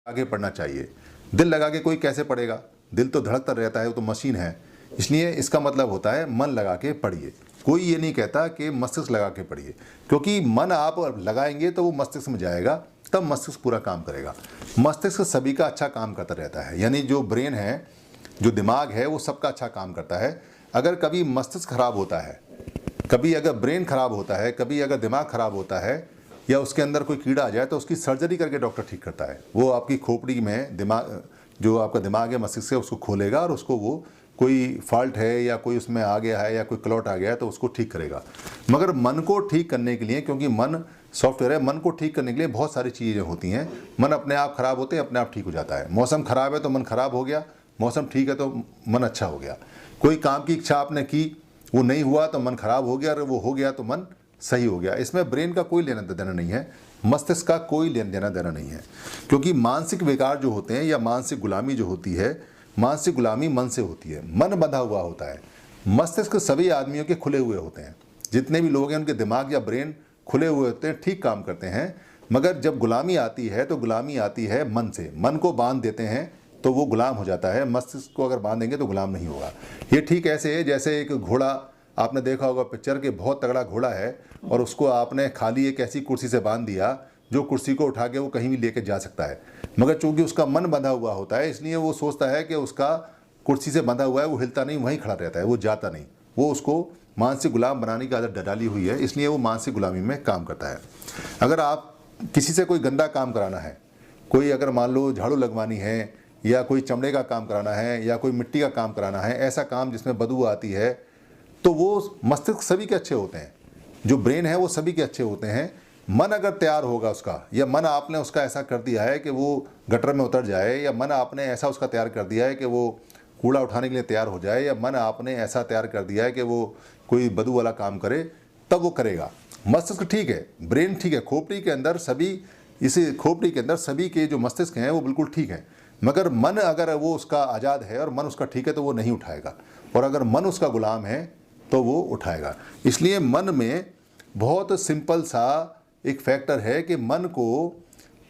आगे पढ़ना चाहिए। दिल लगा के कोई कैसे पढ़ेगा? दिल तो धड़कता रहता है, वो तो मशीन है। इसलिए इसका मतलब होता है मन लगा के पढ़िए। कोई ये नहीं कहता कि मस्तिष्क लगा के पढ़िए, क्योंकि मन आप लगाएंगे तो वो मस्तिष्क में जाएगा, तब मस्तिष्क पूरा काम करेगा। मस्तिष्क सभी का अच्छा काम करता रहता है, यानी जो ब्रेन है, जो दिमाग है, वो सबका अच्छा काम करता है। अगर कभी मस्तिष्क खराब होता है, कभी अगर ब्रेन खराब होता है, कभी अगर दिमाग खराब होता है या उसके अंदर कोई कीड़ा आ जाए तो उसकी सर्जरी करके डॉक्टर ठीक करता है। वो आपकी खोपड़ी में दिमाग, जो आपका दिमाग है, मस्तिष्क है, उसको खोलेगा और उसको वो कोई फॉल्ट है या कोई उसमें आ गया है या कोई क्लॉट आ गया है तो उसको ठीक करेगा। मगर मन को ठीक करने के लिए, क्योंकि मन सॉफ्टवेयर है, मन को ठीक करने के लिए बहुत सारी चीज़ें होती हैं। मन अपने आप खराब होते हैं, अपने आप ठीक हो जाता है। मौसम खराब है तो मन खराब हो गया, मौसम ठीक है तो मन अच्छा हो गया। कोई काम की इच्छा आपने की, वो नहीं हुआ तो मन खराब हो गया, और वो हो गया तो मन सही हो गया। इसमें ब्रेन का कोई लेना देना नहीं है, मस्तिष्क का कोई लेना देना नहीं है। क्योंकि मानसिक विकार जो होते हैं या मानसिक गुलामी जो होती है, मानसिक गुलामी मन से होती है। मन बंधा हुआ होता है। मस्तिष्क सभी आदमियों के खुले हुए होते हैं। जितने भी लोग हैं उनके दिमाग या ब्रेन खुले हुए होते हैं, ठीक काम करते हैं। मगर जब गुलामी आती है तो गुलामी आती है मन से। मन को बांध देते हैं तो वो गुलाम हो जाता है। मस्तिष्क को अगर बांधेंगे तो गुलाम नहीं होगा। ये ठीक ऐसे है जैसे एक घोड़ा, आपने देखा होगा पिक्चर के, बहुत तगड़ा घोड़ा है और उसको आपने खाली एक ऐसी कुर्सी से बांध दिया जो कुर्सी को उठा के वो कहीं भी लेके जा सकता है। मगर चूंकि उसका मन बंधा हुआ होता है, इसलिए वो सोचता है कि उसका कुर्सी से बंधा हुआ है, वो हिलता नहीं, वहीं खड़ा रहता है, वो जाता नहीं। वो उसको मानसिक गुलाम बनाने की आदत डाली हुई है, इसलिए वो मानसिक गुलामी में काम करता है। अगर आप किसी से कोई गंदा काम कराना है, कोई अगर मान लो झाड़ू लगवानी है या कोई चमड़े का काम कराना है या कोई मिट्टी का काम कराना है, ऐसा काम जिसमें बदबू आती है, तो वो मस्तिष्क सभी के अच्छे होते हैं, जो ब्रेन है वो सभी के अच्छे होते हैं। मन अगर तैयार होगा उसका, या मन आपने उसका ऐसा कर दिया है कि वो गटर में उतर जाए, या मन आपने ऐसा उसका तैयार कर दिया है कि वो कूड़ा उठाने के लिए तैयार हो जाए, या मन आपने ऐसा तैयार कर दिया है कि वो कोई बदबू वाला काम करे, तब वो करेगा। मस्तिष्क ठीक है, ब्रेन ठीक है, खोपड़ी के अंदर सभी, इसी खोपड़ी के अंदर सभी के जो मस्तिष्क हैं वो बिल्कुल ठीक हैं। मगर मन अगर वो उसका आज़ाद है और मन उसका ठीक है तो वो नहीं उठाएगा, और अगर मन उसका गुलाम है तो वो उठाएगा। इसलिए मन में बहुत सिंपल सा एक फैक्टर है कि मन को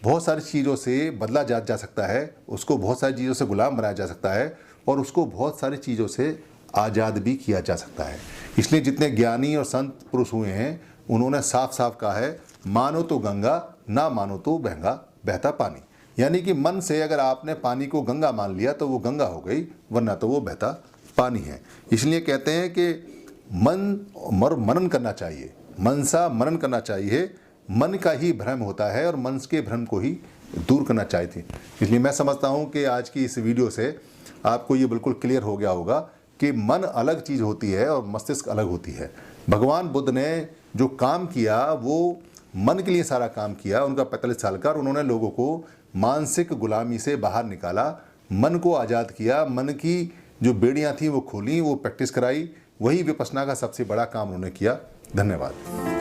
बहुत सारी चीज़ों से बदला जा सकता है, उसको बहुत सारी चीज़ों से गुलाम बनाया जा सकता है, और उसको बहुत सारी चीज़ों से आज़ाद भी किया जा सकता है। इसलिए जितने ज्ञानी और संत पुरुष हुए हैं उन्होंने साफ साफ कहा है, मानो तो गंगा, ना मानो तो बहता पानी। यानी कि मन से अगर आपने पानी को गंगा मान लिया तो वो गंगा हो गई, वरना तो वो बहता पानी है। इसलिए कहते हैं कि मनन करना चाहिए, मनसा मनन करना चाहिए। मन का ही भ्रम होता है और मन के भ्रम को ही दूर करना चाहिए। इसलिए मैं समझता हूँ कि आज की इस वीडियो से आपको ये बिल्कुल क्लियर हो गया होगा कि मन अलग चीज़ होती है और मस्तिष्क अलग होती है। भगवान बुद्ध ने जो काम किया वो मन के लिए सारा काम किया, उनका 45 साल का, और उन्होंने लोगों को मानसिक गुलामी से बाहर निकाला, मन को आज़ाद किया, मन की जो बेड़ियाँ थीं वो खोली, वो प्रैक्टिस कराई। वही विपश्यना का सबसे बड़ा काम उन्होंने किया। धन्यवाद।